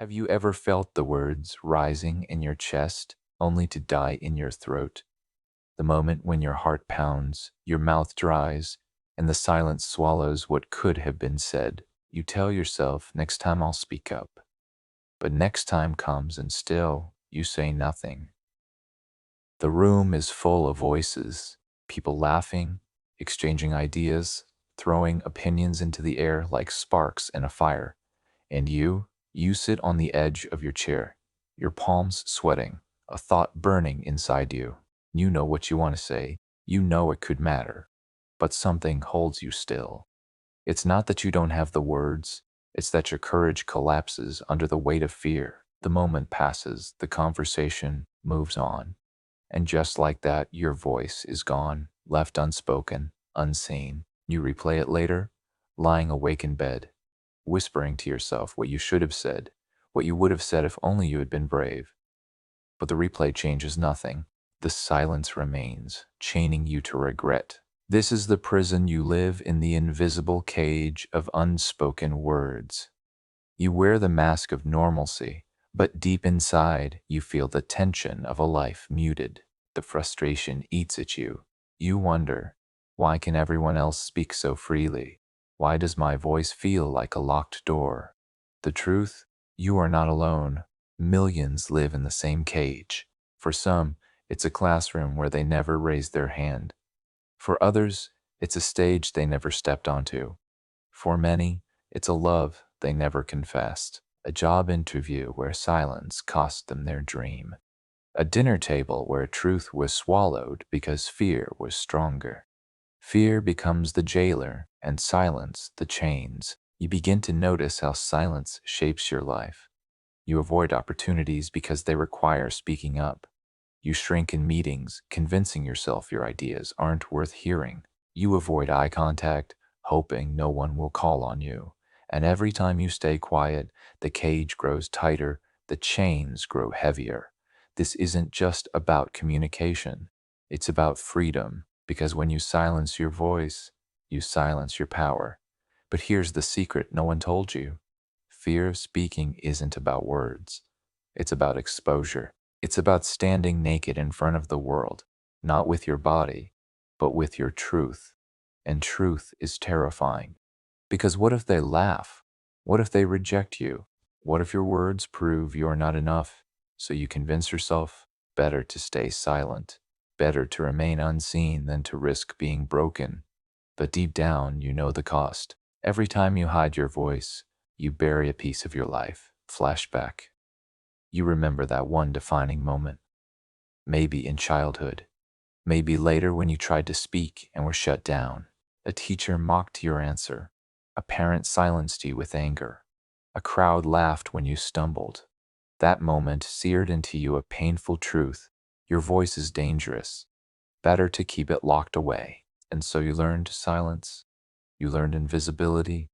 Have you ever felt the words rising in your chest only to die in your throat? The moment when your heart pounds, your mouth dries, and the silence swallows what could have been said. You tell yourself, next time I'll speak up. But next time comes and still you say nothing. The room is full of voices, people laughing, exchanging ideas, throwing opinions into the air like sparks in a fire. And you sit on the edge of your chair, your palms sweating, a thought burning inside you. You know what you want to say, you know it could matter, but something holds you still. It's not that you don't have the words, it's that your courage collapses under the weight of fear. The moment passes, the conversation moves on. And just like that, your voice is gone, left unspoken, unseen. You replay it later, lying awake in bed, whispering to yourself what you should have said, what you would have said if only you had been brave. But the replay changes nothing. The silence remains, chaining you to regret. This is the prison you live in, the invisible cage of unspoken words. You wear the mask of normalcy, but deep inside, you feel the tension of a life muted. The frustration eats at you. You wonder, why can everyone else speak so freely? Why does my voice feel like a locked door? The truth, you are not alone. Millions live in the same cage. For some, it's a classroom where they never raised their hand. For others, it's a stage they never stepped onto. For many, it's a love they never confessed, a job interview where silence cost them their dream, a dinner table where truth was swallowed because fear was stronger. Fear becomes the jailer and silence the chains. You begin to notice how silence shapes your life. You avoid opportunities because they require speaking up. You shrink in meetings, convincing yourself your ideas aren't worth hearing. You avoid eye contact, hoping no one will call on you. And every time you stay quiet, the cage grows tighter, the chains grow heavier. This isn't just about communication. It's about freedom, because when you silence your voice, you silence your power. But here's the secret no one told you. Fear of speaking isn't about words. It's about exposure. It's about standing naked in front of the world, not with your body, but with your truth. And truth is terrifying. Because what if they laugh? What if they reject you? What if your words prove you're not enough? So you convince yourself, better to stay silent, better to remain unseen than to risk being broken. But deep down, you know the cost. Every time you hide your voice, you bury a piece of your life. Flashback. You remember that one defining moment. Maybe in childhood. Maybe later when you tried to speak and were shut down. A teacher mocked your answer. A parent silenced you with anger. A crowd laughed when you stumbled. That moment seared into you a painful truth. Your voice is dangerous. Better to keep it locked away. And so you learned silence. You learned invisibility.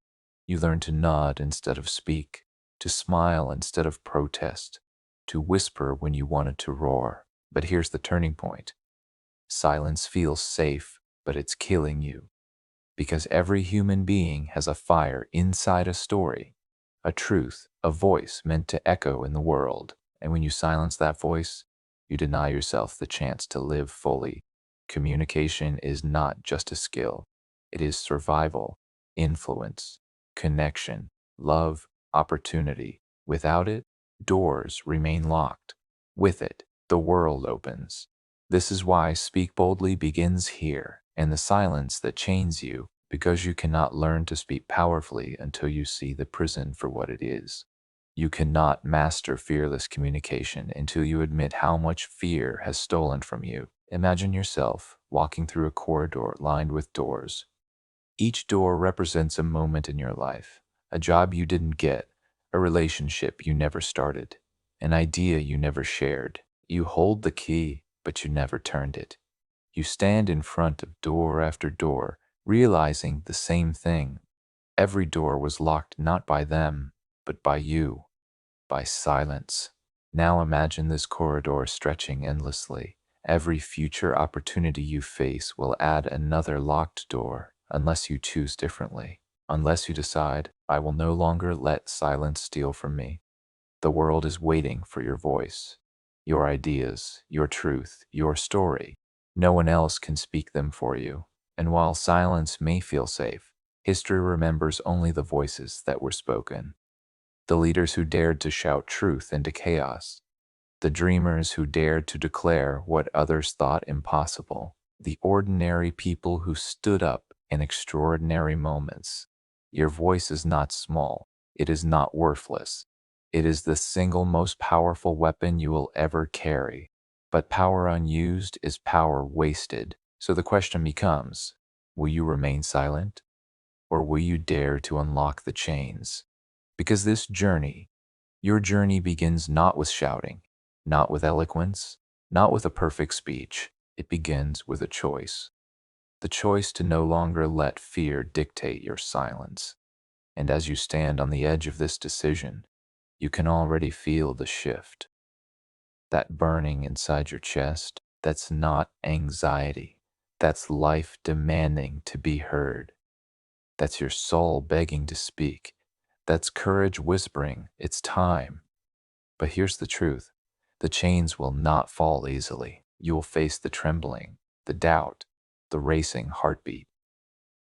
You learned to nod instead of speak, to smile instead of protest, to whisper when you wanted to roar. But here's the turning point. Silence feels safe, but it's killing you. Because every human being has a fire inside a story, a truth, a voice meant to echo in the world. And when you silence that voice, you deny yourself the chance to live fully. Communication is not just a skill. It is survival, influence, connection, love, opportunity. Without it, doors remain locked. With it, the world opens. This is why Speak Boldly begins here, in the silence that chains you, because you cannot learn to speak powerfully until you see the prison for what it is. You cannot master fearless communication until you admit how much fear has stolen from you. Imagine yourself walking through a corridor lined with doors. Each door represents a moment in your life, a job you didn't get, a relationship you never started, an idea you never shared. You hold the key, but you never turned it. You stand in front of door after door, realizing the same thing. Every door was locked not by them, but by you, by silence. Now imagine this corridor stretching endlessly. Every future opportunity you face will add another locked door, unless you choose differently. Unless you decide, I will no longer let silence steal from me. The world is waiting for your voice, your ideas, your truth, your story. No one else can speak them for you. And while silence may feel safe, history remembers only the voices that were spoken. The leaders who dared to shout truth into chaos, the dreamers who dared to declare what others thought impossible, the ordinary people who stood up in extraordinary moments. Your voice is not small. It is not worthless. It is the single most powerful weapon you will ever carry. But power unused is power wasted. So the question becomes, will you remain silent, or will you dare to unlock the chains? Because this journey, your journey begins not with shouting, not with eloquence, not with a perfect speech. It begins with a choice. The choice to no longer let fear dictate your silence. And as you stand on the edge of this decision, you can already feel the shift. That burning inside your chest, that's not anxiety. That's life demanding to be heard. That's your soul begging to speak. That's courage whispering, it's time. But here's the truth. The chains will not fall easily. You will face the trembling, the doubt, the racing heartbeat.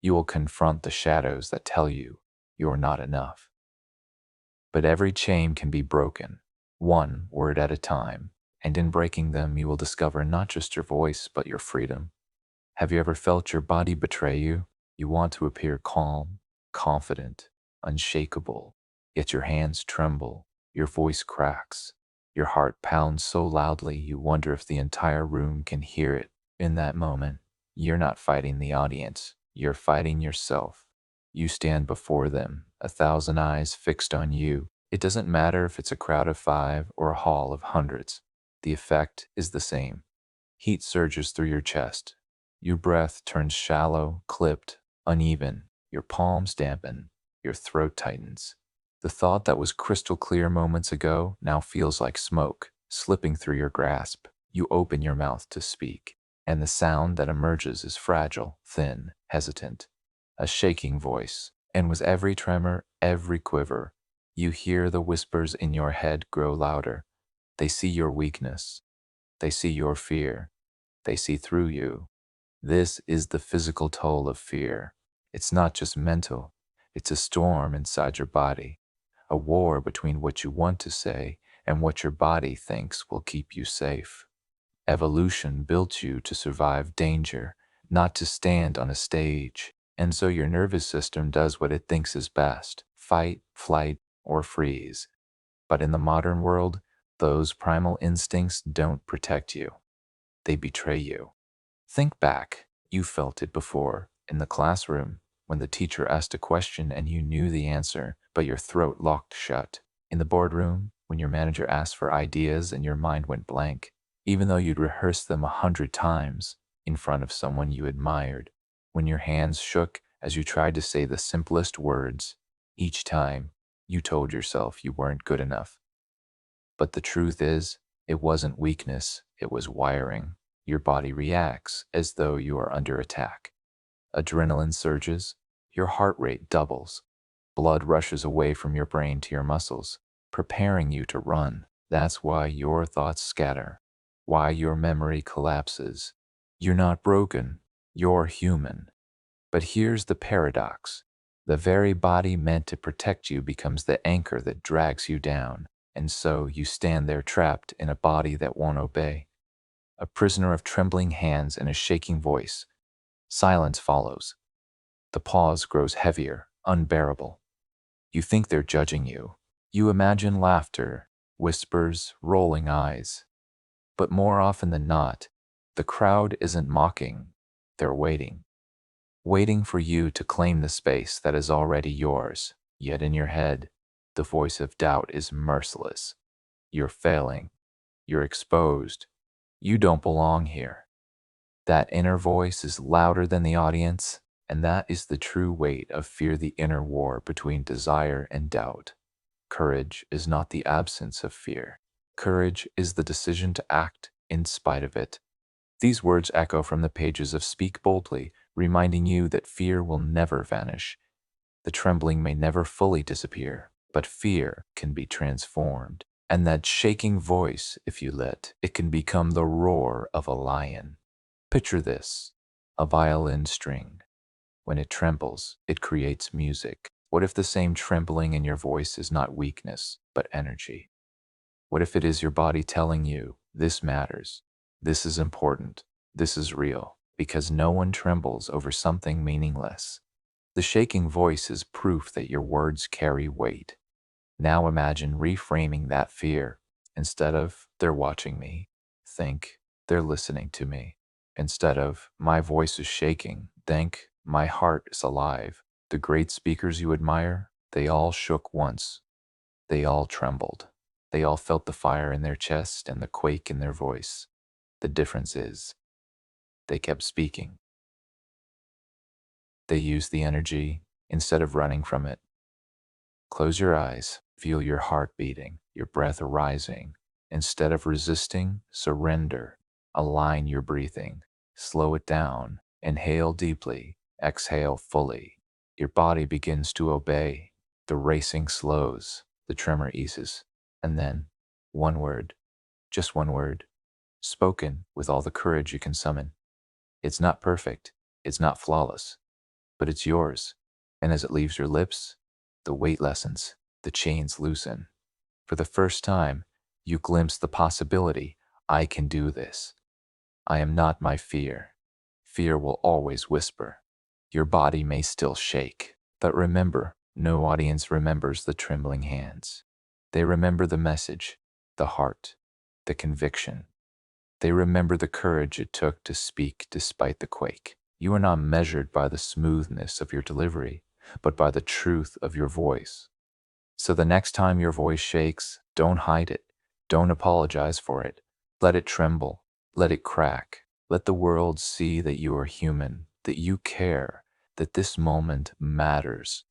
You will confront the shadows that tell you you're not enough. But every chain can be broken, one word at a time, and in breaking them you will discover not just your voice, but your freedom. Have you ever felt your body betray you? You want to appear calm, confident, unshakable, yet your hands tremble, your voice cracks, your heart pounds so loudly you wonder if the entire room can hear it. In that moment, you're not fighting the audience, you're fighting yourself. You stand before them, 1,000 eyes fixed on you. It doesn't matter if it's a crowd of 5 or a hall of hundreds. The effect is the same. Heat surges through your chest. Your breath turns shallow, clipped, uneven. Your palms dampen. Your throat tightens. The thought that was crystal clear moments ago now feels like smoke, slipping through your grasp. You open your mouth to speak, and the sound that emerges is fragile, thin, hesitant. A shaking voice, and with every tremor, every quiver, you hear the whispers in your head grow louder. They see your weakness. They see your fear. They see through you. This is the physical toll of fear. It's not just mental. It's a storm inside your body, a war between what you want to say and what your body thinks will keep you safe. Evolution built you to survive danger, not to stand on a stage. And so your nervous system does what it thinks is best: fight, flight, or freeze. But in the modern world, those primal instincts don't protect you. They betray you. Think back. You felt it before. In the classroom, when the teacher asked a question and you knew the answer, but your throat locked shut. In the boardroom, when your manager asked for ideas and your mind went blank, even though you'd rehearsed them 100 times in front of someone you admired. When your hands shook as you tried to say the simplest words, each time you told yourself you weren't good enough. But the truth is, it wasn't weakness, it was wiring. Your body reacts as though you are under attack. Adrenaline surges, your heart rate doubles. Blood rushes away from your brain to your muscles, preparing you to run. That's why your thoughts scatter, why your memory collapses. You're not broken, you're human. But here's the paradox. The very body meant to protect you becomes the anchor that drags you down, and so you stand there trapped in a body that won't obey. A prisoner of trembling hands and a shaking voice. Silence follows. The pause grows heavier, unbearable. You think they're judging you. You imagine laughter, whispers, rolling eyes. But more often than not, the crowd isn't mocking. They're waiting. Waiting for you to claim the space that is already yours. Yet in your head, the voice of doubt is merciless. You're failing. You're exposed. You don't belong here. That inner voice is louder than the audience, and that is the true weight of fear, the inner war between desire and doubt. Courage is not the absence of fear. Courage is the decision to act in spite of it. These words echo from the pages of Speak Boldly, reminding you that fear will never vanish. The trembling may never fully disappear, but fear can be transformed. And that shaking voice, if you let, it can become the roar of a lion. Picture this, a violin string. When it trembles, it creates music. What if the same trembling in your voice is not weakness, but energy? What if it is your body telling you, this matters, this is important, this is real, because no one trembles over something meaningless. The shaking voice is proof that your words carry weight. Now imagine reframing that fear. Instead of, they're watching me, think, they're listening to me. Instead of, my voice is shaking, think, my heart is alive. The great speakers you admire, they all shook once. They all trembled. They all felt the fire in their chest and the quake in their voice. The difference is, they kept speaking. They used the energy instead of running from it. Close your eyes, feel your heart beating, your breath rising. Instead of resisting, surrender. Align your breathing. Slow it down. Inhale deeply. Exhale fully. Your body begins to obey. The racing slows. The tremor eases. And then, one word, just one word, spoken with all the courage you can summon. It's not perfect. It's not flawless. But it's yours. And as it leaves your lips, the weight lessens, the chains loosen. For the first time, you glimpse the possibility, I can do this. I am not my fear. Fear will always whisper. Your body may still shake, but remember, no audience remembers the trembling hands. They remember the message, the heart, the conviction. They remember the courage it took to speak despite the quake. You are not measured by the smoothness of your delivery, but by the truth of your voice. So the next time your voice shakes, don't hide it. Don't apologize for it. Let it tremble. Let it crack. Let the world see that you are human, that you care, that this moment matters.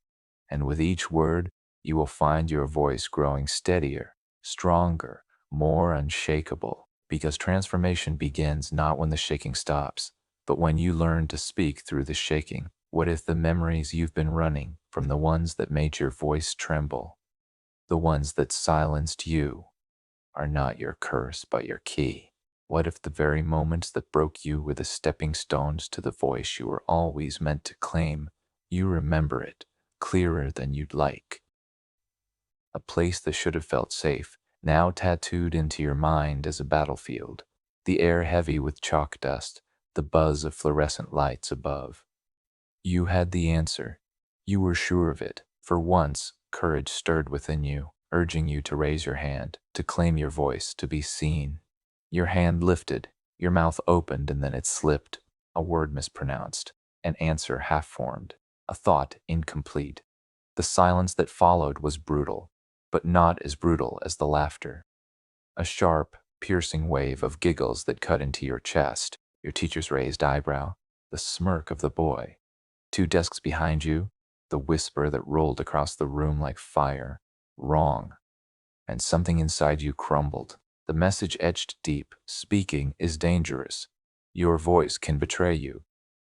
And with each word, you will find your voice growing steadier, stronger, more unshakable. Because transformation begins not when the shaking stops, but when you learn to speak through the shaking. What if the memories you've been running from the ones that made your voice tremble, the ones that silenced you, are not your curse but your key? What if the very moments that broke you were the stepping stones to the voice you were always meant to claim? You remember it, clearer than you'd like. A place that should have felt safe, now tattooed into your mind as a battlefield. The air heavy with chalk dust, the buzz of fluorescent lights above. You had the answer. You were sure of it. For once, courage stirred within you, urging you to raise your hand, to claim your voice, to be seen. Your hand lifted, your mouth opened, and then it slipped. A word mispronounced, an answer half-formed, a thought incomplete. The silence that followed was brutal, but not as brutal as the laughter. A sharp, piercing wave of giggles that cut into your chest, your teacher's raised eyebrow, the smirk of the boy. 2 desks behind you, the whisper that rolled across the room like fire. Wrong. And something inside you crumbled. The message etched deep. Speaking is dangerous. Your voice can betray you.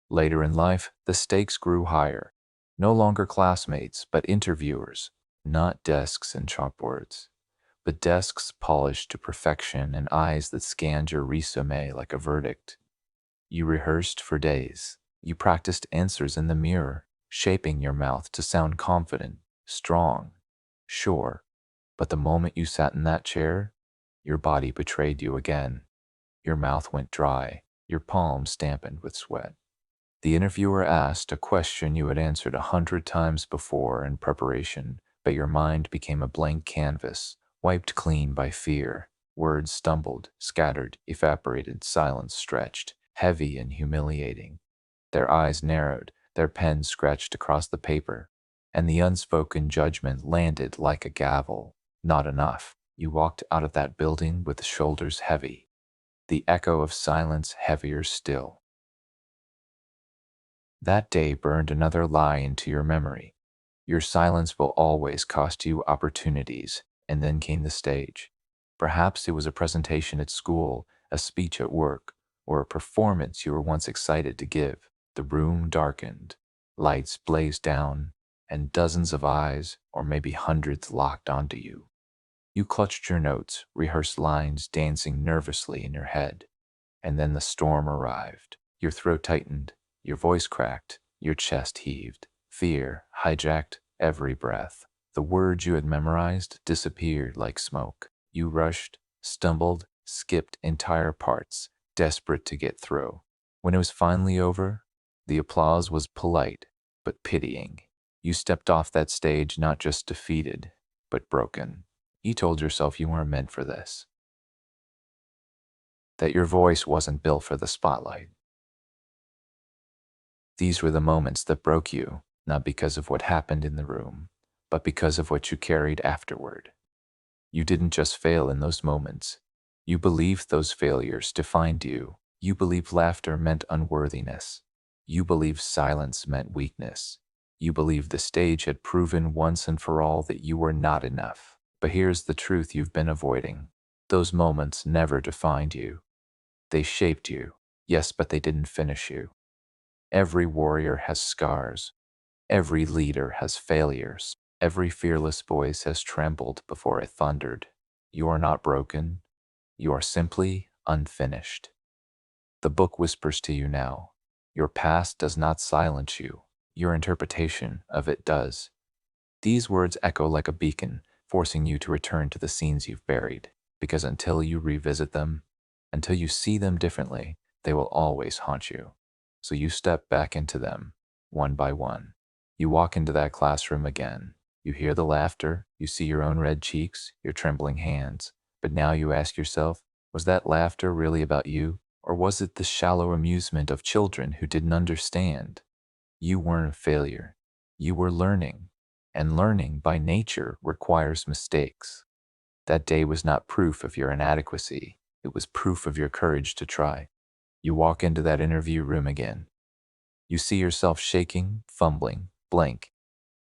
Later in life, the stakes grew higher. No longer classmates, but interviewers. Not desks and chalkboards, but desks polished to perfection and eyes that scanned your resume like a verdict. You rehearsed for days. You practiced answers in the mirror, shaping your mouth to sound confident, strong, sure. But the moment you sat in that chair, your body betrayed you again. Your mouth went dry, your palms dampened with sweat. The interviewer asked a question you had answered 100 times before in preparation, but your mind became a blank canvas, wiped clean by fear. Words stumbled, scattered, evaporated, silence stretched, heavy and humiliating. Their eyes narrowed, their pens scratched across the paper, and the unspoken judgment landed like a gavel. Not enough. You walked out of that building with the shoulders heavy, the echo of silence heavier still. That day burned another lie into your memory. Your silence will always cost you opportunities, and then came the stage. Perhaps it was a presentation at school, a speech at work, or a performance you were once excited to give. The room darkened, lights blazed down, and dozens of eyes, or maybe hundreds, locked onto you. You clutched your notes, rehearsed lines dancing nervously in your head, and then the storm arrived. Your throat tightened, your voice cracked, your chest heaved. Fear hijacked every breath. The words you had memorized disappeared like smoke. You rushed, stumbled, skipped entire parts, desperate to get through. When it was finally over, the applause was polite but pitying. You stepped off that stage not just defeated, but broken. You told yourself you weren't meant for this, that your voice wasn't built for the spotlight. These were the moments that broke you, not because of what happened in the room, but because of what you carried afterward. You didn't just fail in those moments. You believed those failures defined you. You believed laughter meant unworthiness. You believed silence meant weakness. You believed the stage had proven once and for all that you were not enough. But here's the truth you've been avoiding. Those moments never defined you. They shaped you, yes, but they didn't finish you. Every warrior has scars. Every leader has failures. Every fearless voice has trembled before it thundered. You are not broken. You are simply unfinished. The book whispers to you now. Your past does not silence you. Your interpretation of it does. These words echo like a beacon, forcing you to return to the scenes you've buried, because until you revisit them, until you see them differently, they will always haunt you. So you step back into them, one by one. You walk into that classroom again. You hear the laughter, you see your own red cheeks, your trembling hands. But now you ask yourself, was that laughter really about you? Or was it the shallow amusement of children who didn't understand? You weren't a failure. You were learning. And learning, by nature, requires mistakes. That day was not proof of your inadequacy. It was proof of your courage to try. You walk into that interview room again. You see yourself shaking, fumbling, blank.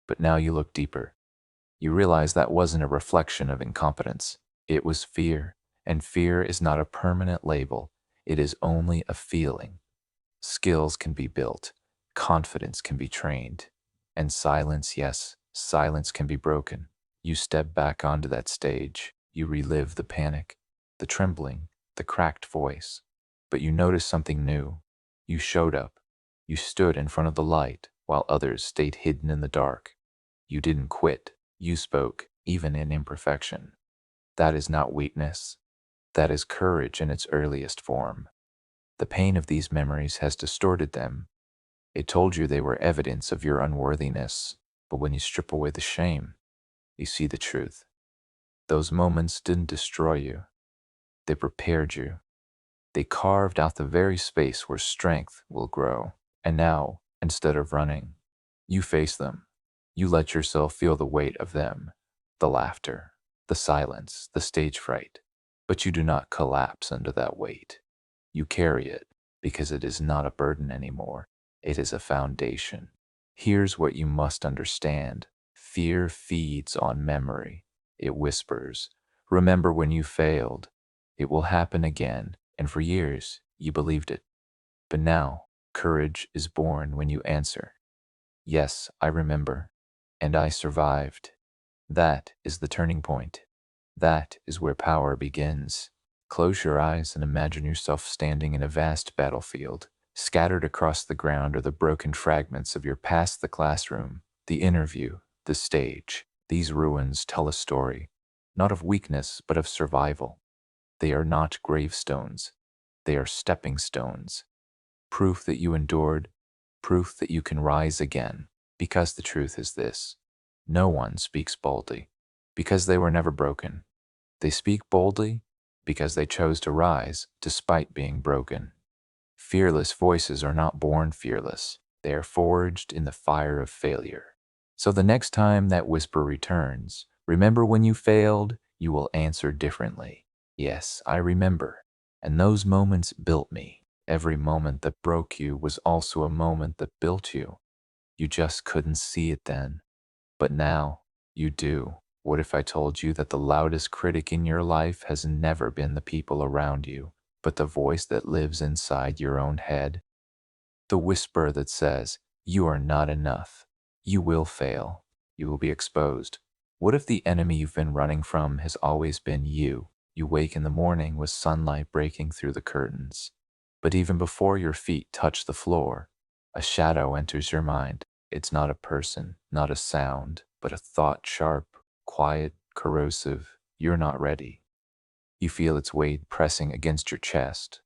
But now you look deeper. You realize that wasn't a reflection of incompetence. It was fear. And fear is not a permanent label. It is only a feeling. Skills can be built. Confidence can be trained. And silence, yes, silence can be broken. You step back onto that stage. You relive the panic, the trembling, the cracked voice. But you notice something new. You showed up. You stood in front of the light while others stayed hidden in the dark. You didn't quit. You spoke, even in imperfection. That is not weakness. That is courage in its earliest form. The pain of these memories has distorted them. It told you they were evidence of your unworthiness, but when you strip away the shame, you see the truth. Those moments didn't destroy you. They prepared you. They carved out the very space where strength will grow. And now, instead of running, you face them. You let yourself feel the weight of them, the laughter, the silence, the stage fright. But you do not collapse under that weight. You carry it because it is not a burden anymore. It is a foundation. Here's what you must understand. Fear feeds on memory. It whispers, remember when you failed. It will happen again. And for years, you believed it. But now, courage is born when you answer, yes, I remember, and I survived. That is the turning point. That is where power begins. Close your eyes and imagine yourself standing in a vast battlefield. Scattered across the ground are the broken fragments of your past, the classroom, the interview, the stage. These ruins tell a story, not of weakness, but of survival. They are not gravestones. They are stepping stones. Proof that you endured, proof that you can rise again. Because the truth is this: no one speaks boldly because they were never broken. They speak boldly because they chose to rise despite being broken. Fearless voices are not born fearless. They are forged in the fire of failure. So the next time that whisper returns, remember when you failed, you will answer differently. Yes, I remember. And those moments built me. Every moment that broke you was also a moment that built you. You just couldn't see it then. But now, you do. What if I told you that the loudest critic in your life has never been the people around you, but the voice that lives inside your own head? The whisper that says, you are not enough. You will fail. You will be exposed. What if the enemy you've been running from has always been you? You wake in the morning with sunlight breaking through the curtains. But even before your feet touch the floor, a shadow enters your mind. It's not a person, not a sound, but a thought, sharp, quiet, corrosive. You're not ready. You feel its weight pressing against your chest.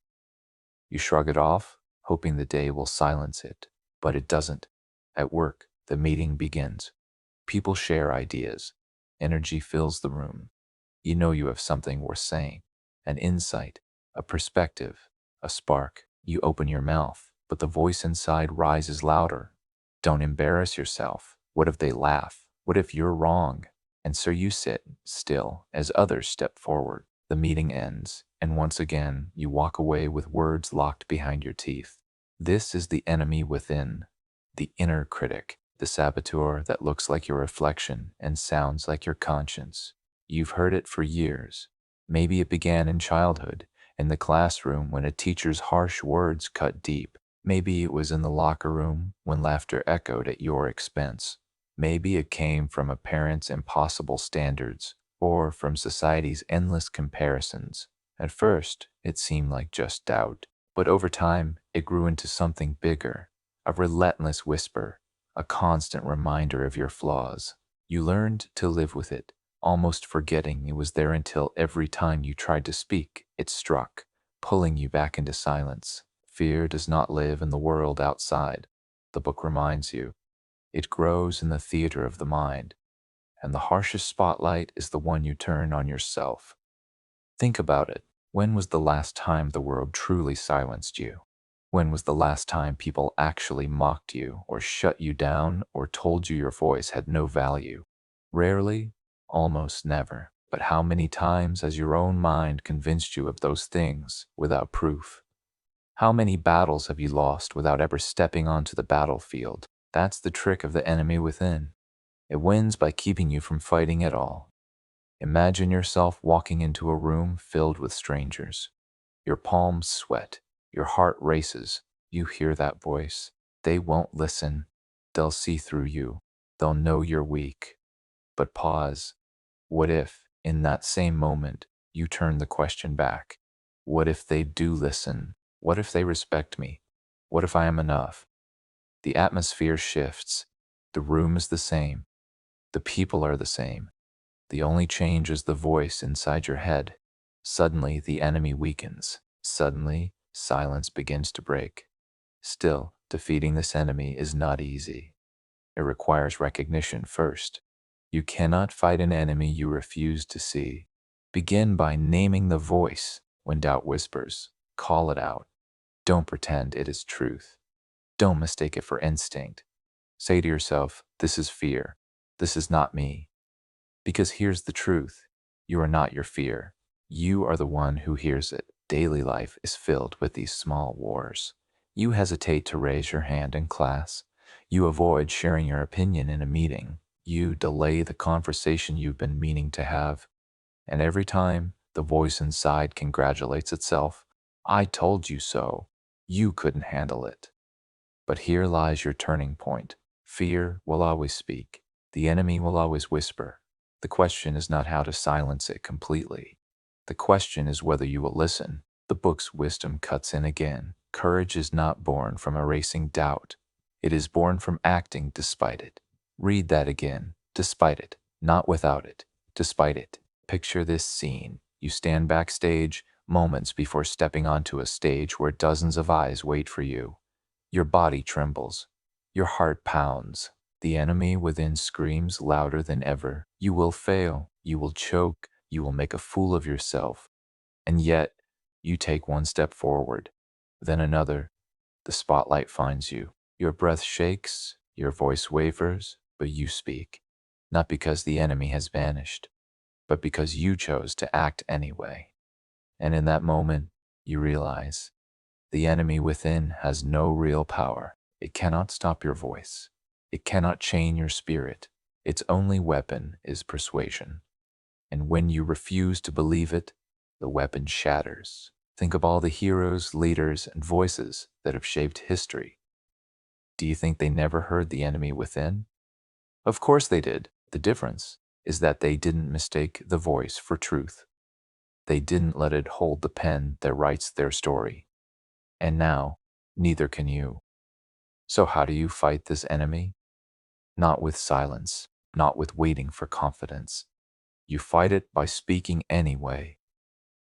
You shrug it off, hoping the day will silence it. But it doesn't. At work, the meeting begins. People share ideas. Energy fills the room. You know you have something worth saying, an insight, a perspective, a spark. You open your mouth, but the voice inside rises louder. Don't embarrass yourself. What if they laugh? What if you're wrong? And so you sit still as others step forward. The meeting ends, and once again you walk away with words locked behind your teeth. This is the enemy within, the inner critic, the saboteur that looks like your reflection and sounds like your conscience. You've heard it for years. Maybe it began in childhood, in the classroom when a teacher's harsh words cut deep. Maybe it was in the locker room when laughter echoed at your expense. Maybe it came from a parent's impossible standards or from society's endless comparisons. At first, it seemed like just doubt, but over time, it grew into something bigger, a relentless whisper, a constant reminder of your flaws. You learned to live with it, almost forgetting it was there until every time you tried to speak, it struck, pulling you back into silence. Fear does not live in the world outside, the book reminds you. It grows in the theater of the mind, and the harshest spotlight is the one you turn on yourself. Think about it. When was the last time the world truly silenced you? When was the last time people actually mocked you or shut you down or told you your voice had no value? Rarely, almost never. But how many times has your own mind convinced you of those things without proof? How many battles have you lost without ever stepping onto the battlefield? That's the trick of the enemy within. It wins by keeping you from fighting at all. Imagine yourself walking into a room filled with strangers. Your palms sweat, your heart races. You hear that voice. They won't listen. They'll see through you. They'll know you're weak. But pause. What if, in that same moment, you turn the question back? What if they do listen? What if they respect me? What if I am enough? The atmosphere shifts. The room is the same. The people are the same. The only change is the voice inside your head. Suddenly, the enemy weakens. Suddenly, silence begins to break. Still, defeating this enemy is not easy. It requires recognition first. You cannot fight an enemy you refuse to see. Begin by naming the voice when doubt whispers. Call it out. Don't pretend it is truth. Don't mistake it for instinct. Say to yourself, this is fear. This is not me. Because here's the truth. You are not your fear. You are the one who hears it. Daily life is filled with these small wars. You hesitate to raise your hand in class. You avoid sharing your opinion in a meeting. You delay the conversation you've been meaning to have. And every time, the voice inside congratulates itself. I told you so. You couldn't handle it. But here lies your turning point. Fear will always speak. The enemy will always whisper. The question is not how to silence it completely. The question is whether you will listen. The book's wisdom cuts in again. Courage is not born from erasing doubt. It is born from acting despite it. Read that again. Despite it. Not without it. Despite it. Picture this scene. You stand backstage, moments before stepping onto a stage where dozens of eyes wait for you. Your body trembles. Your heart pounds. The enemy within screams louder than ever. You will fail. You will choke. You will make a fool of yourself. And yet, you take one step forward, then another. The spotlight finds you. Your breath shakes. Your voice wavers, but you speak. Not because the enemy has vanished, but because you chose to act anyway. And in that moment, you realize the enemy within has no real power. It cannot stop your voice. It cannot chain your spirit. Its only weapon is persuasion. And when you refuse to believe it, the weapon shatters. Think of all the heroes, leaders, and voices that have shaped history. Do you think they never heard the enemy within? Of course they did. The difference is that they didn't mistake the voice for truth. They didn't let it hold the pen that writes their story. And now, neither can you. So how do you fight this enemy? Not with silence, not with waiting for confidence. You fight it by speaking anyway,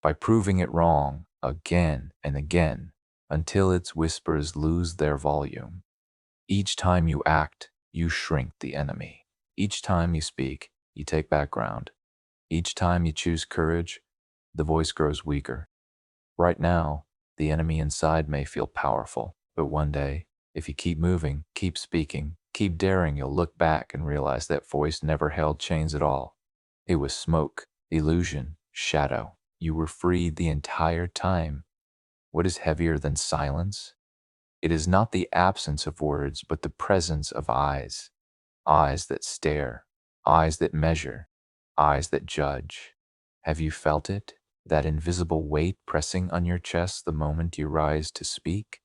by proving it wrong again and again until its whispers lose their volume. Each time you act, you shrink the enemy. Each time you speak, you take back ground. Each time you choose courage, the voice grows weaker. Right now, the enemy inside may feel powerful, but one day, if you keep moving, keep speaking, keep daring, you'll look back and realize that voice never held chains at all. It was smoke, illusion, shadow. You were freed the entire time. What is heavier than silence? It is not the absence of words, but the presence of eyes. Eyes that stare, eyes that measure, eyes that judge. Have you felt it? That invisible weight pressing on your chest the moment you rise to speak?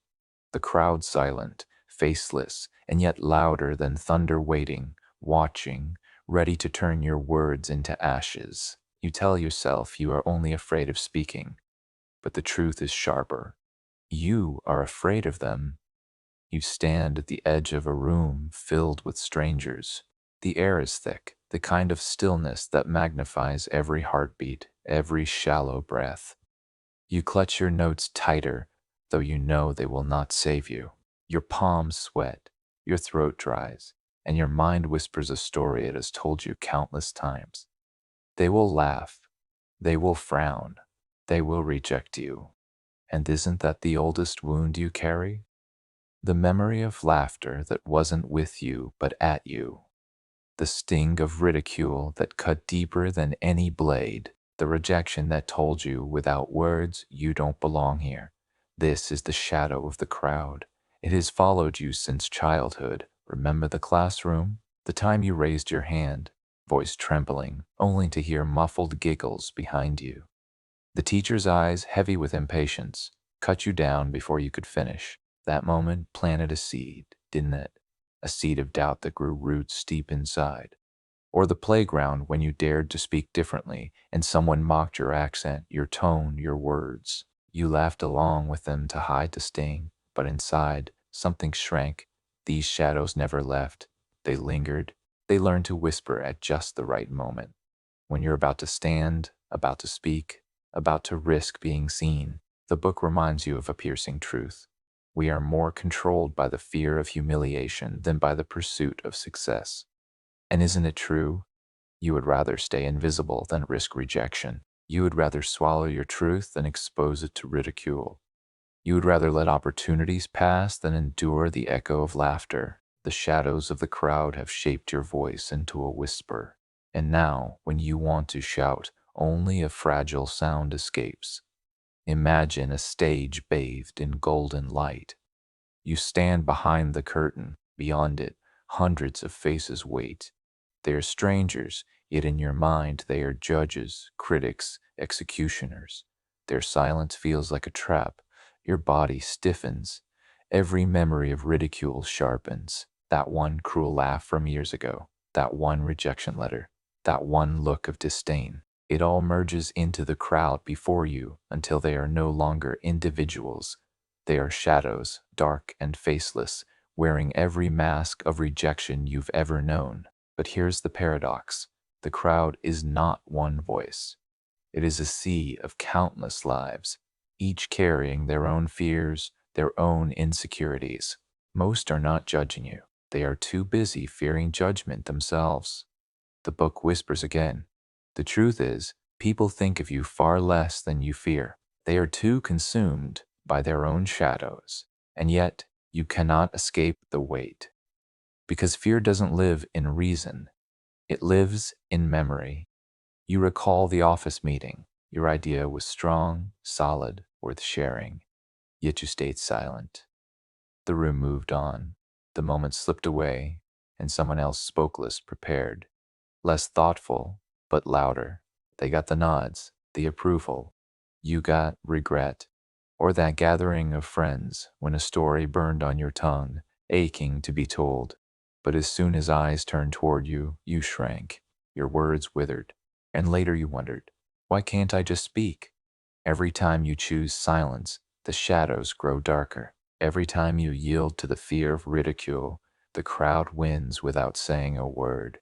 The crowd silent, faceless, and yet louder than thunder waiting, watching, ready to turn your words into ashes. You tell yourself you are only afraid of speaking, but the truth is sharper. You are afraid of them. You stand at the edge of a room filled with strangers. The air is thick, the kind of stillness that magnifies every heartbeat, every shallow breath. You clutch your notes tighter, though you know they will not save you. Your palms sweat, your throat dries, and your mind whispers a story it has told you countless times. They will laugh, they will frown, they will reject you. And isn't that the oldest wound you carry? The memory of laughter that wasn't with you but at you. The sting of ridicule that cut deeper than any blade. The rejection that told you without words you don't belong here. This is the shadow of the crowd. It has followed you since childhood. Remember the classroom? The time you raised your hand, voice trembling, only to hear muffled giggles behind you. The teacher's eyes, heavy with impatience, cut you down before you could finish. That moment planted a seed, didn't it? A seed of doubt that grew roots deep inside. Or the playground when you dared to speak differently and someone mocked your accent, your tone, your words. You laughed along with them to hide the sting, but inside, something shrank. These shadows never left. They lingered. They learned to whisper at just the right moment. When you're about to stand, about to speak, about to risk being seen, the book reminds you of a piercing truth. We are more controlled by the fear of humiliation than by the pursuit of success. And isn't it true? You would rather stay invisible than risk rejection. You would rather swallow your truth than expose it to ridicule. You would rather let opportunities pass than endure the echo of laughter. The shadows of the crowd have shaped your voice into a whisper. And now, when you want to shout, only a fragile sound escapes. Imagine a stage bathed in golden light. You stand behind the curtain. Beyond it, hundreds of faces wait. They are strangers, yet in your mind they are judges, critics, executioners. Their silence feels like a trap. Your body stiffens. Every memory of ridicule sharpens. That one cruel laugh from years ago, that one rejection letter, that one look of disdain. It all merges into the crowd before you until they are no longer individuals. They are shadows, dark and faceless, wearing every mask of rejection you've ever known. But here's the paradox. The crowd is not one voice. It is a sea of countless lives, each carrying their own fears, their own insecurities. Most are not judging you. They are too busy fearing judgment themselves. The book whispers again. The truth is, people think of you far less than you fear. They are too consumed by their own shadows. And yet, you cannot escape the weight. Because fear doesn't live in reason. It lives in memory. You recall the office meeting. Your idea was strong, solid, worth sharing. Yet you stayed silent. The room moved on. The moment slipped away, and someone else spoke less prepared. Less thoughtful, but louder. They got the nods, the approval. You got regret. Or that gathering of friends when a story burned on your tongue, aching to be told. But as soon as eyes turned toward you, you shrank. Your words withered. And later you wondered, why can't I just speak? Every time you choose silence, the shadows grow darker. Every time you yield to the fear of ridicule, the crowd wins without saying a word.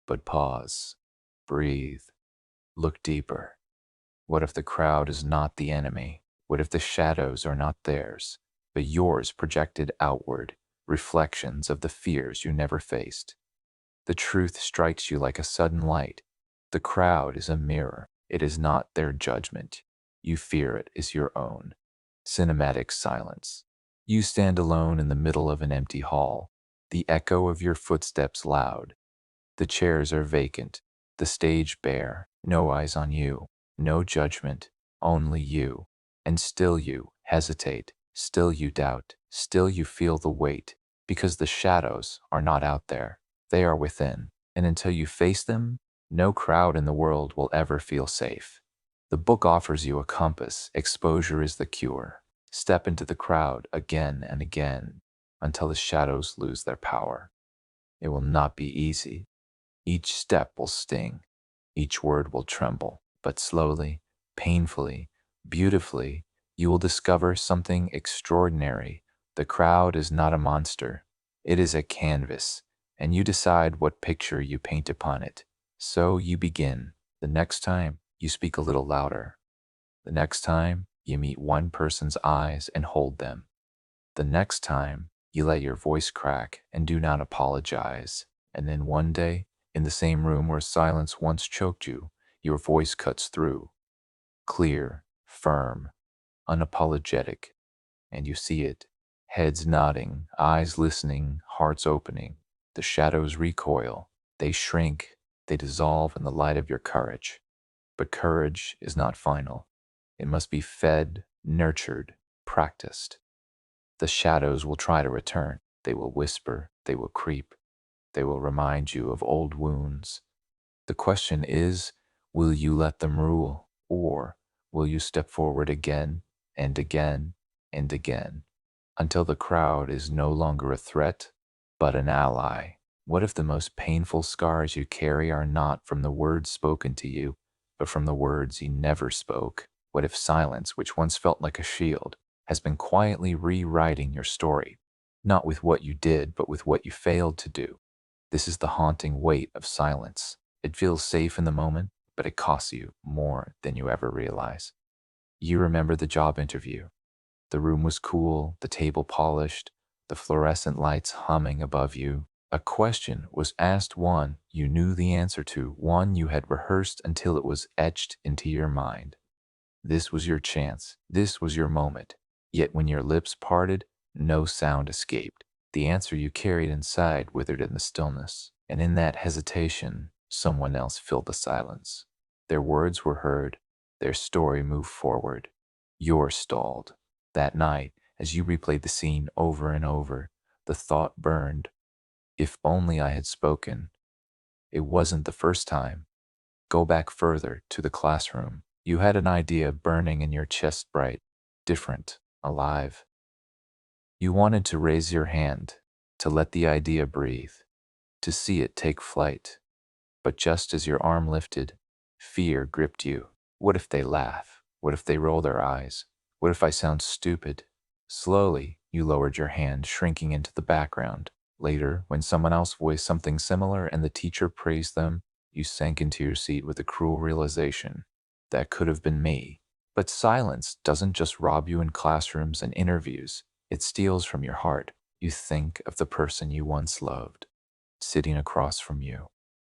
But pause, breathe, look deeper. What if the crowd is not the enemy? What if the shadows are not theirs, but yours projected outward, reflections of the fears you never faced? The truth strikes you like a sudden light. The crowd is a mirror. It is not their judgment. You fear it is your own. Cinematic silence. You stand alone in the middle of an empty hall, the echo of your footsteps loud. The chairs are vacant, the stage bare, no eyes on you, no judgment, only you. And still you hesitate, still you doubt, still you feel the weight, because the shadows are not out there, they are within. And until you face them, no crowd in the world will ever feel safe. The book offers you a compass. Exposure is the cure. Step into the crowd again and again until the shadows lose their power. It will not be easy. Each step will sting, each word will tremble, but slowly, painfully, beautifully, you will discover something extraordinary. The crowd is not a monster, it is a canvas, and you decide what picture you paint upon it. So you begin. The next time, you speak a little louder. The next time, you meet one person's eyes and hold them. The next time, you let your voice crack and do not apologize. And then one day, in the same room where silence once choked you, your voice cuts through, clear, firm, unapologetic, and you see it. Heads nodding, eyes listening, hearts opening. The shadows recoil, they shrink, they dissolve in the light of your courage. But courage is not final. It must be fed, nurtured, practiced. The shadows will try to return. They will whisper, they will creep, they will remind you of old wounds. The question is, will you let them rule, or will you step forward again and again and again until the crowd is no longer a threat, but an ally? What if the most painful scars you carry are not from the words spoken to you, but from the words you never spoke? What if silence, which once felt like a shield, has been quietly rewriting your story, not with what you did, but with what you failed to do? This is the haunting weight of silence. It feels safe in the moment, but it costs you more than you ever realize. You remember the job interview. The room was cool, the table polished, the fluorescent lights humming above you. A question was asked, one you knew the answer to, one you had rehearsed until it was etched into your mind. This was your chance. This was your moment. Yet when your lips parted, no sound escaped. The answer you carried inside withered in the stillness. And in that hesitation, someone else filled the silence. Their words were heard. Their story moved forward. Yours stalled. That night, as you replayed the scene over and over, the thought burned. If only I had spoken. It wasn't the first time. Go back further to the classroom. You had an idea burning in your chest, bright, different, alive. You wanted to raise your hand, to let the idea breathe, to see it take flight. But just as your arm lifted, fear gripped you. What if they laugh? What if they roll their eyes? What if I sound stupid? Slowly, you lowered your hand, shrinking into the background. Later, when someone else voiced something similar and the teacher praised them, you sank into your seat with a cruel realization. That could have been me. But silence doesn't just rob you in classrooms and interviews. It steals from your heart. You think of the person you once loved, sitting across from you,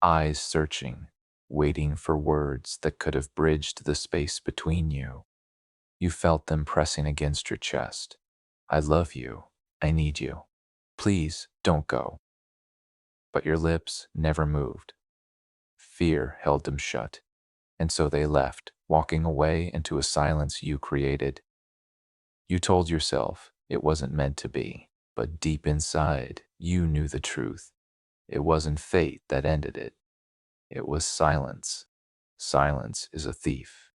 eyes searching, waiting for words that could have bridged the space between you. You felt them pressing against your chest. I love you. I need you. Please don't go. But your lips never moved. Fear held them shut. And so they left, walking away into a silence you created. You told yourself it wasn't meant to be, but deep inside, you knew the truth. It wasn't fate that ended it. It was silence. Silence is a thief.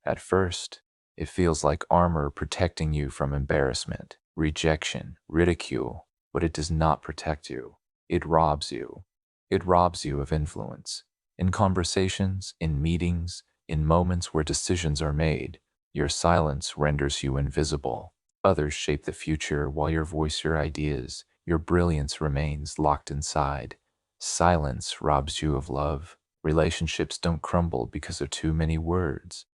At first, it feels like armor protecting you from embarrassment, rejection, ridicule. but it does not protect you. It robs you. It robs you of influence. In conversations, in meetings, in moments where decisions are made, your silence renders you invisible. Others shape the future while you voice your ideas. Your brilliance remains locked inside. Silence robs you of love. Relationships don't crumble because of too many words.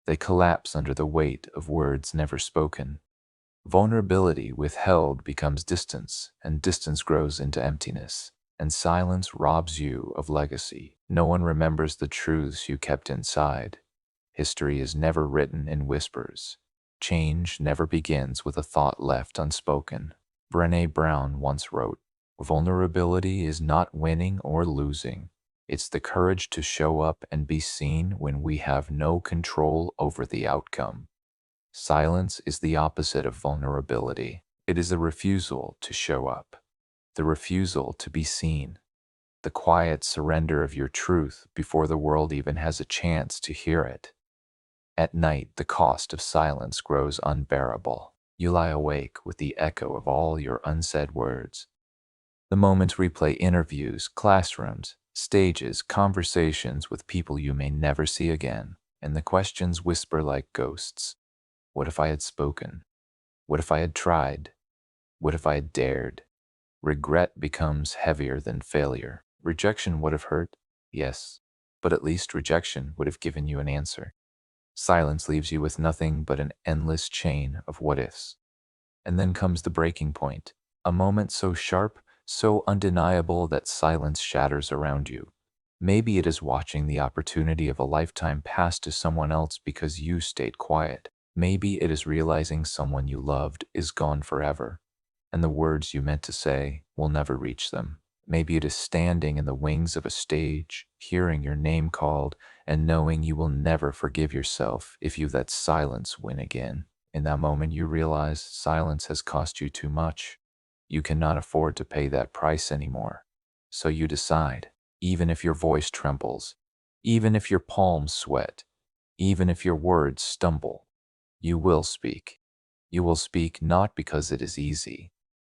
They collapse under the weight of words never spoken. Vulnerability withheld becomes distance, and distance grows into emptiness. And silence robs you of legacy. No one remembers the truths you kept inside. History is never written in whispers. Change never begins with a thought left unspoken. Brené Brown once wrote, "Vulnerability is not winning or losing. It's the courage to show up and be seen when we have no control over the outcome." Silence is the opposite of vulnerability. It is a refusal to show up, the refusal to be seen, the quiet surrender of your truth before the world even has a chance to hear it. At night, the cost of silence grows unbearable. You lie awake with the echo of all your unsaid words. The moments replay interviews, classrooms, stages, conversations with people you may never see again, and the questions whisper like ghosts. What if I had spoken? What if I had tried? What if I had dared? Regret becomes heavier than failure. Rejection would have hurt, yes, but at least rejection would have given you an answer. Silence leaves you with nothing but an endless chain of what ifs. And then comes the breaking point, a moment so sharp, so undeniable that silence shatters around you. Maybe it is watching the opportunity of a lifetime pass to someone else because you stayed quiet. Maybe it is realizing someone you loved is gone forever, and the words you meant to say will never reach them. Maybe it is standing in the wings of a stage, hearing your name called, and knowing you will never forgive yourself if you let silence win again. In that moment, you realize silence has cost you too much. You cannot afford to pay that price anymore. So you decide, even if your voice trembles, even if your palms sweat, even if your words stumble, you will speak. You will speak not because it is easy,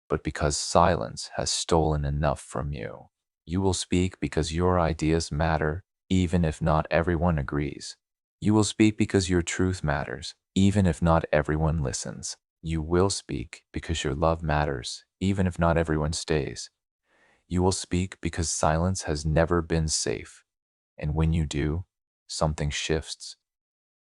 but because silence has stolen enough from you. You will speak because your ideas matter, even if not everyone agrees. You will speak because your truth matters, even if not everyone listens. You will speak because your love matters, even if not everyone stays. You will speak because silence has never been safe. And when you do, something shifts.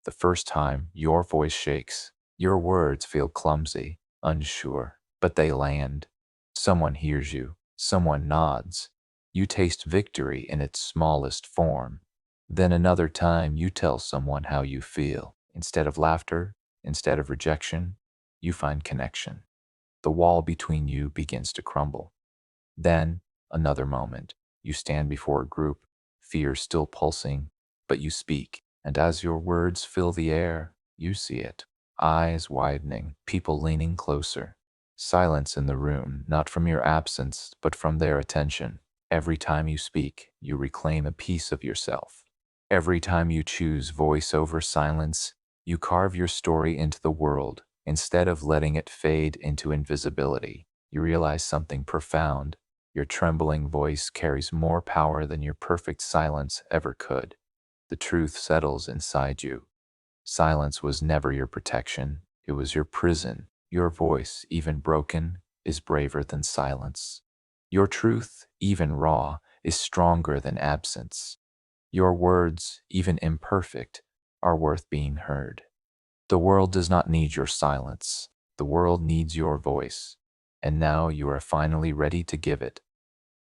The first time, your voice shakes. Your words feel clumsy, unsure, but they land. Someone hears you. Someone nods. You taste victory in its smallest form. Then another time, you tell someone how you feel. Instead of laughter, instead of rejection, you find connection. The wall between you begins to crumble. Then, another moment, you stand before a group, fear still pulsing, but you speak, and as your words fill the air, you see it. Eyes widening, people leaning closer. Silence in the room, not from your absence, but from their attention. Every time you speak, you reclaim a piece of yourself. Every time you choose voice over silence, you carve your story into the world. Instead of letting it fade into invisibility, you realize something profound. Your trembling voice carries more power than your perfect silence ever could. The truth settles inside you. Silence was never your protection. It was your prison. Your voice, even broken, is braver than silence. Your truth, even raw, is stronger than absence. Your words, even imperfect, are worth being heard. The world does not need your silence. The world needs your voice. And now you are finally ready to give it.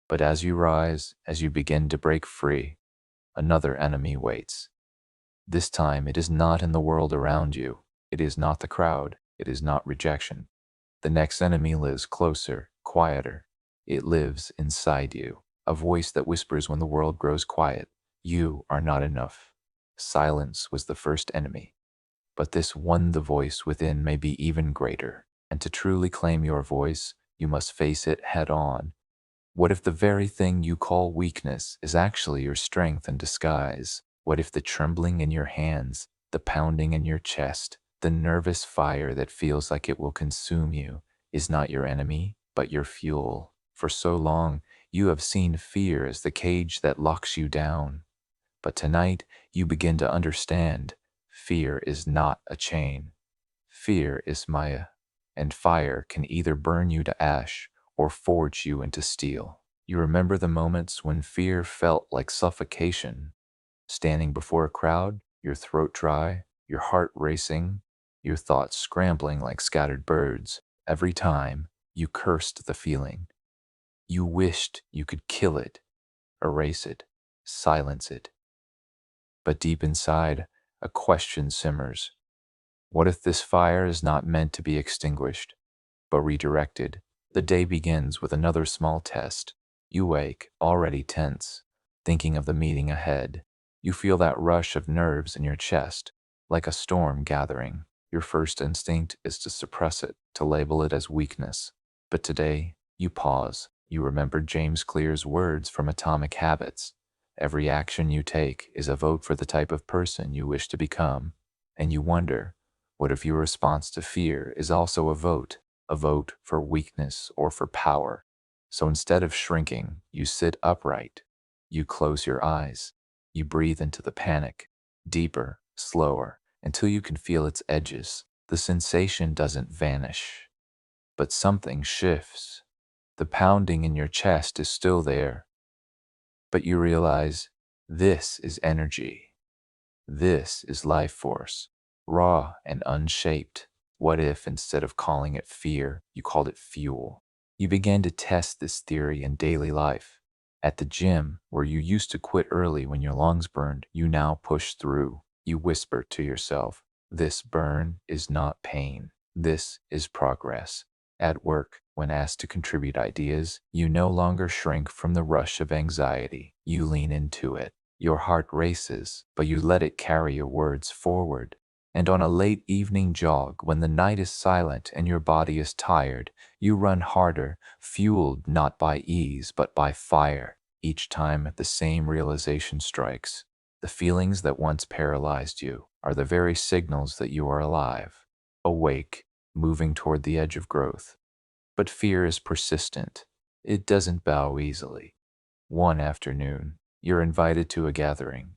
But as you rise, as you begin to break free, another enemy waits. This time it is not in the world around you. It is not the crowd. It is not rejection. The next enemy lives closer, quieter. It lives inside you, a voice that whispers when the world grows quiet. You are not enough. Silence was the first enemy. But this one, the voice within, may be even greater. And to truly claim your voice, you must face it head on. What if the very thing you call weakness is actually your strength in disguise? What if the trembling in your hands, the pounding in your chest, the nervous fire that feels like it will consume you is not your enemy, but your fuel. For so long, you have seen fear as the cage that locks you down. But tonight, you begin to understand fear is not a chain. Fear is Maya, and fire can either burn you to ash or forge you into steel. You remember the moments when fear felt like suffocation, standing before a crowd, your throat dry, your heart racing, your thoughts scrambling like scattered birds. Every time, you cursed the feeling. You wished you could kill it, erase it, silence it. But deep inside, a question simmers. What if this fire is not meant to be extinguished, but redirected? The day begins with another small test. You wake, already tense, thinking of the meeting ahead. You feel that rush of nerves in your chest, like a storm gathering. Your first instinct is to suppress it, to label it as weakness. But today, you pause. You remember James Clear's words from Atomic Habits. Every action you take is a vote for the type of person you wish to become. And you wonder, what if your response to fear is also a vote for weakness or for power? So instead of shrinking, you sit upright. You close your eyes. You breathe into the panic, deeper, slower, until you can feel its edges. The sensation doesn't vanish, but something shifts. The pounding in your chest is still there, but you realize this is energy. This is life force, raw and unshaped. What if, instead of calling it fear, you called it fuel? You began to test this theory in daily life. At the gym, where you used to quit early when your lungs burned, you now push through. You whisper to yourself, this burn is not pain. This is progress. At work, when asked to contribute ideas, you no longer shrink from the rush of anxiety. You lean into it. Your heart races, but you let it carry your words forward. And on a late evening jog, when the night is silent and your body is tired, you run harder, fueled not by ease, but by fire. Each time the same realization strikes. The feelings that once paralyzed you are the very signals that you are alive, awake, moving toward the edge of growth. But fear is persistent. It doesn't bow easily. One afternoon, you're invited to a gathering,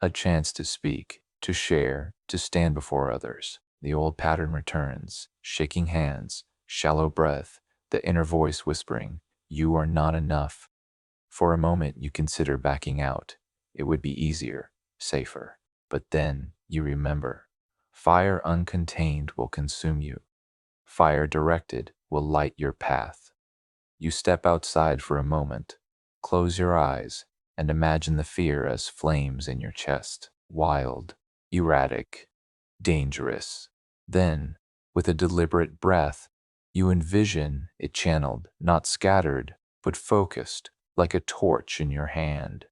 a chance to speak, to share, to stand before others. The old pattern returns, shaking hands, shallow breath, the inner voice whispering, you are not enough. For a moment, you consider backing out. It would be easier, safer. But then you remember, fire uncontained will consume you. Fire directed will light your path. You step outside for a moment, close your eyes, and imagine the fear as flames in your chest, wild, erratic, dangerous. Then, with a deliberate breath, you envision it channeled, not scattered, but focused, like a torch in your hand.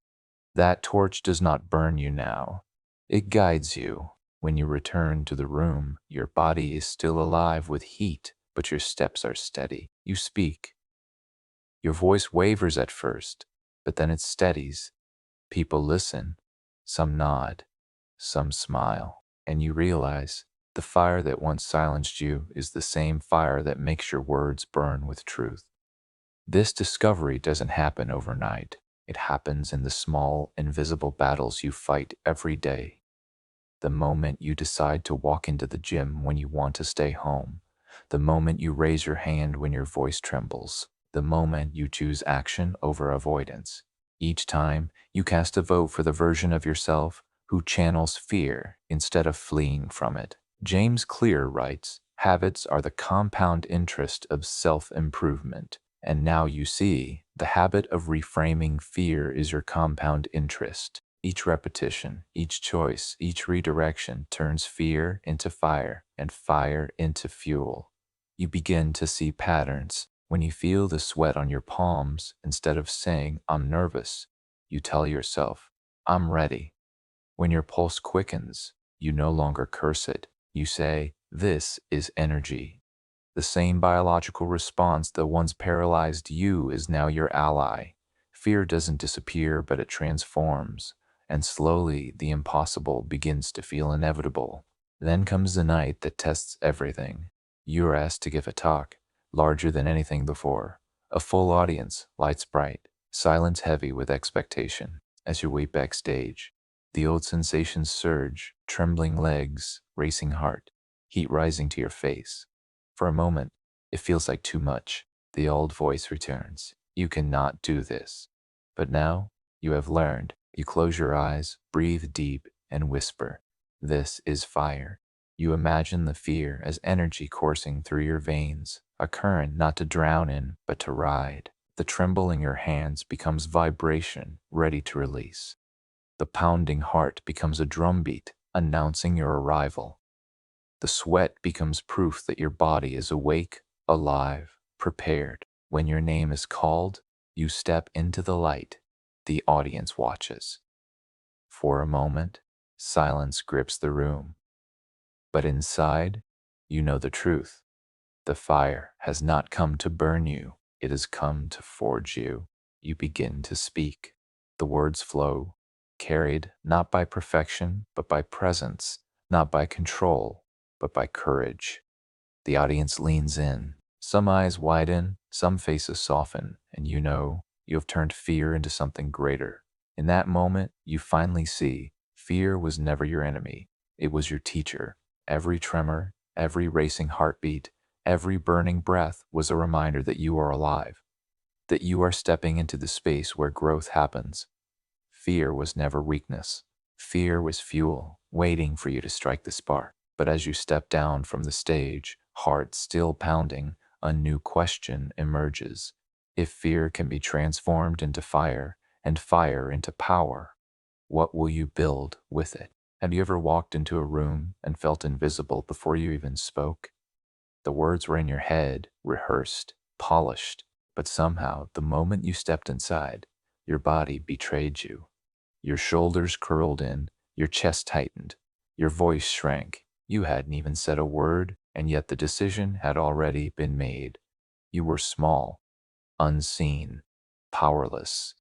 That torch does not burn you now. It guides you. When you return to the room, your body is still alive with heat, but your steps are steady. You speak. Your voice wavers at first, but then it steadies. People listen. Some nod. Some smile. And you realize the fire that once silenced you is the same fire that makes your words burn with truth. This discovery doesn't happen overnight. It happens in the small, invisible battles you fight every day. The moment you decide to walk into the gym when you want to stay home. The moment you raise your hand when your voice trembles. The moment you choose action over avoidance. Each time, you cast a vote for the version of yourself who channels fear instead of fleeing from it. James Clear writes, habits are the compound interest of self-improvement. And now you see, the habit of reframing fear is your compound interest. Each repetition, each choice, each redirection turns fear into fire and fire into fuel. You begin to see patterns. When you feel the sweat on your palms, instead of saying, I'm nervous, you tell yourself, I'm ready. When your pulse quickens, you no longer curse it. You say, this is energy. The same biological response that once paralyzed you is now your ally. Fear doesn't disappear, but it transforms. And slowly, the impossible begins to feel inevitable. Then comes the night that tests everything. You're asked to give a talk, larger than anything before. A full audience, lights bright, silence heavy with expectation. As you wait backstage, the old sensations surge, trembling legs, racing heart, heat rising to your face. For a moment, it feels like too much. The old voice returns. You cannot do this. But now, you have learned. You close your eyes, breathe deep, and whisper, "This is fire." You imagine the fear as energy coursing through your veins, a current not to drown in, but to ride. The tremble in your hands becomes vibration ready to release. The pounding heart becomes a drumbeat announcing your arrival. The sweat becomes proof that your body is awake, alive, prepared. When your name is called, you step into the light. The audience watches. For a moment, silence grips the room. But inside, you know the truth. The fire has not come to burn you, it has come to forge you. You begin to speak. The words flow, carried not by perfection, but by presence, not by control, but by courage. The audience leans in. Some eyes widen, some faces soften, and you know you have turned fear into something greater. In that moment, you finally see fear was never your enemy. It was your teacher. Every tremor, every racing heartbeat, every burning breath was a reminder that you are alive, that you are stepping into the space where growth happens. Fear was never weakness. Fear was fuel, waiting for you to strike the spark. But as you step down from the stage, heart still pounding, a new question emerges. If fear can be transformed into fire, and fire into power, what will you build with it? Have you ever walked into a room and felt invisible before you even spoke? The words were in your head, rehearsed, polished, but somehow, the moment you stepped inside, your body betrayed you. Your shoulders curled in, your chest tightened, your voice shrank. You hadn't even said a word, and yet the decision had already been made. You were small, unseen, powerless.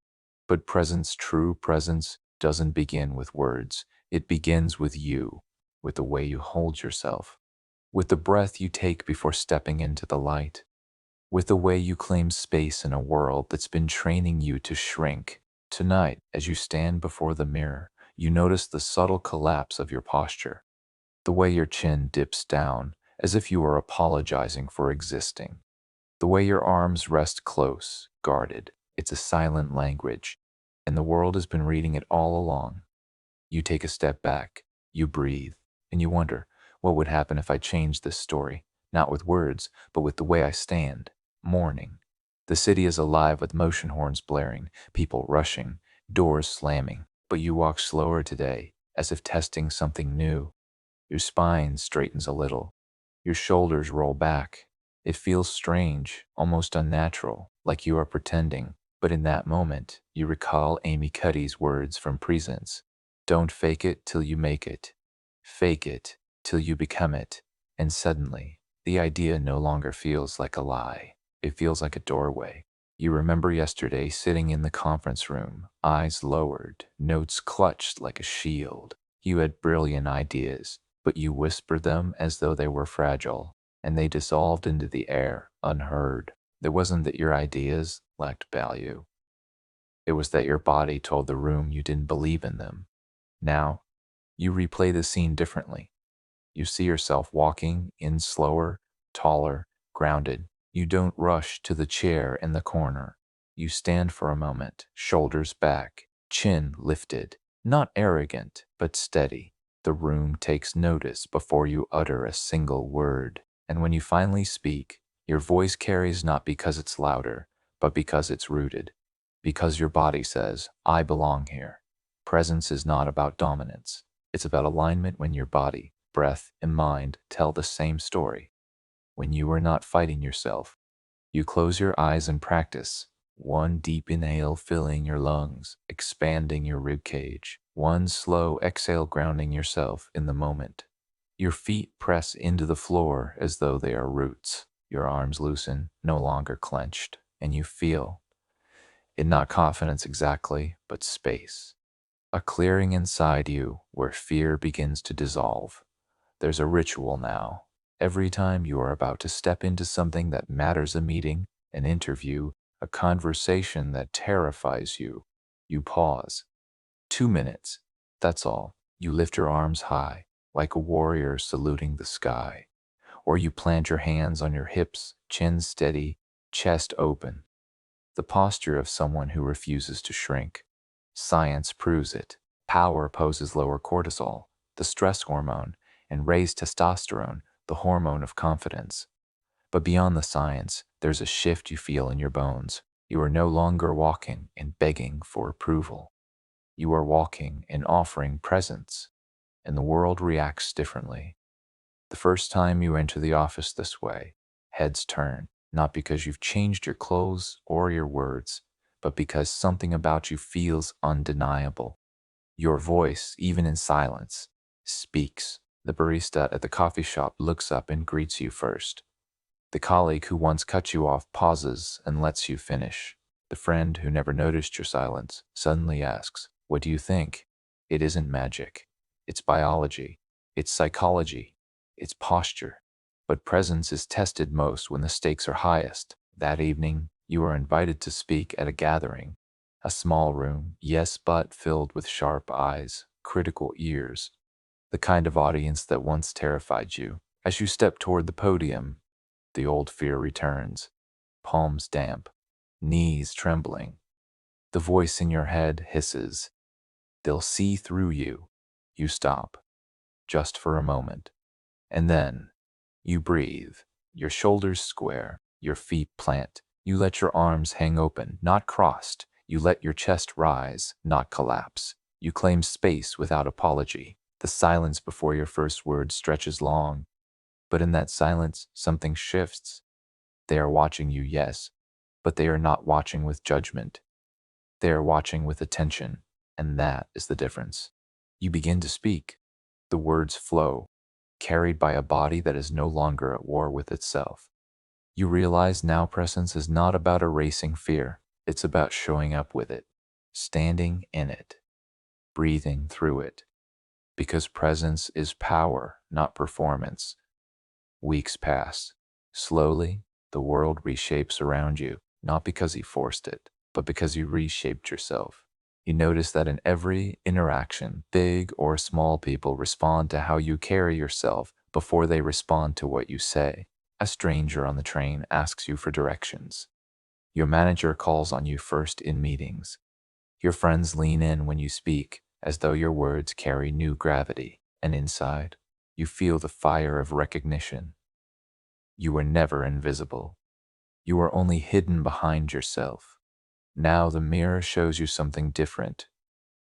But presence, true presence, doesn't begin with words. It begins with you, with the way you hold yourself, with the breath you take before stepping into the light, with the way you claim space in a world that's been training you to shrink. Tonight, as you stand before the mirror, you notice the subtle collapse of your posture, the way your chin dips down as if you are apologizing for existing, the way your arms rest close, guarded. It's a silent language, and the world has been reading it all along. You take a step back, you breathe, and you wonder, what would happen if I changed this story? Not with words, but with the way I stand. Morning. The city is alive with motion horns blaring, people rushing, doors slamming. But you walk slower today, as if testing something new. Your spine straightens a little. Your shoulders roll back. It feels strange, almost unnatural, like you are pretending. But in that moment, you recall Amy Cuddy's words from Presence. Don't fake it till you make it. Fake it till you become it. And suddenly, the idea no longer feels like a lie. It feels like a doorway. You remember yesterday sitting in the conference room, eyes lowered, notes clutched like a shield. You had brilliant ideas, but you whispered them as though they were fragile, and they dissolved into the air, unheard. It wasn't that your ideas lacked value. It was that your body told the room you didn't believe in them. Now, you replay the scene differently. You see yourself walking in slower, taller, grounded. You don't rush to the chair in the corner. You stand for a moment, shoulders back, chin lifted, not arrogant, but steady. The room takes notice before you utter a single word. And when you finally speak, your voice carries not because it's louder, but because it's rooted. Because your body says, I belong here. Presence is not about dominance. It's about alignment when your body, breath, and mind tell the same story. When you are not fighting yourself, you close your eyes and practice. One deep inhale filling your lungs, expanding your rib cage. One slow exhale grounding yourself in the moment. Your feet press into the floor as though they are roots. Your arms loosen, no longer clenched, and you feel, in not confidence exactly, but space. A clearing inside you where fear begins to dissolve. There's a ritual now, Every time you are about to step into something that matters, a meeting, an interview, a conversation that terrifies you, you pause. 2 minutes. That's all. You lift your arms high, like a warrior saluting the sky. Or you plant your hands on your hips, chin steady, chest open. The posture of someone who refuses to shrink. Science proves it. Power poses lower cortisol, the stress hormone, and raised testosterone, the hormone of confidence. But beyond the science, there's a shift you feel in your bones. You are no longer walking and begging for approval. You are walking and offering presence, and the world reacts differently. The first time you enter the office this way, heads turn, not because you've changed your clothes or your words, but because something about you feels undeniable. Your voice, even in silence, speaks. The barista at the coffee shop looks up and greets you first. The colleague who once cut you off pauses and lets you finish. The friend who never noticed your silence suddenly asks, "What do you think?" It isn't magic. It's biology. It's psychology. It's posture. But presence is tested most when the stakes are highest. That evening, you are invited to speak at a gathering. A small room, yes, but filled with sharp eyes, critical ears. The kind of audience that once terrified you. As you step toward the podium, the old fear returns, palms damp, knees trembling. The voice in your head hisses, "They'll see through you." You stop, just for a moment. And then you breathe, your shoulders square, your feet plant. You let your arms hang open, not crossed. You let your chest rise, not collapse. You claim space without apology. The silence before your first word stretches long, but in that silence, something shifts. They are watching you, yes, but they are not watching with judgment. They are watching with attention, and that is the difference. You begin to speak. The words flow, carried by a body that is no longer at war with itself. You realize now presence is not about erasing fear. It's about showing up with it, standing in it, breathing through it. Because presence is power, not performance. Weeks pass. Slowly, the world reshapes around you, not because you forced it, but because you reshaped yourself. You notice that in every interaction, big or small, people respond to how you carry yourself before they respond to what you say. A stranger on the train asks you for directions. Your manager calls on you first in meetings. Your friends lean in when you speak, as though your words carry new gravity. And inside, you feel the fire of recognition. You were never invisible. You were only hidden behind yourself. Now the mirror shows you something different.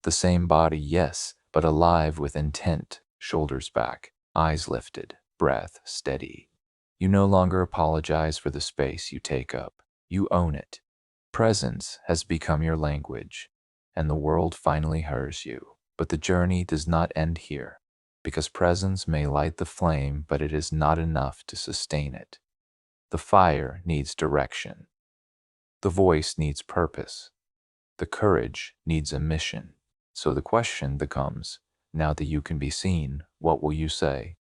The same body, yes, but alive with intent, shoulders back, eyes lifted, breath steady. You no longer apologize for the space you take up. You own it. Presence has become your language, and the world finally hears you. But the journey does not end here, because presence may light the flame, but it is not enough to sustain it. The fire needs direction. The voice needs purpose. The courage needs a mission. So the question becomes, now that you can be seen, what will you say?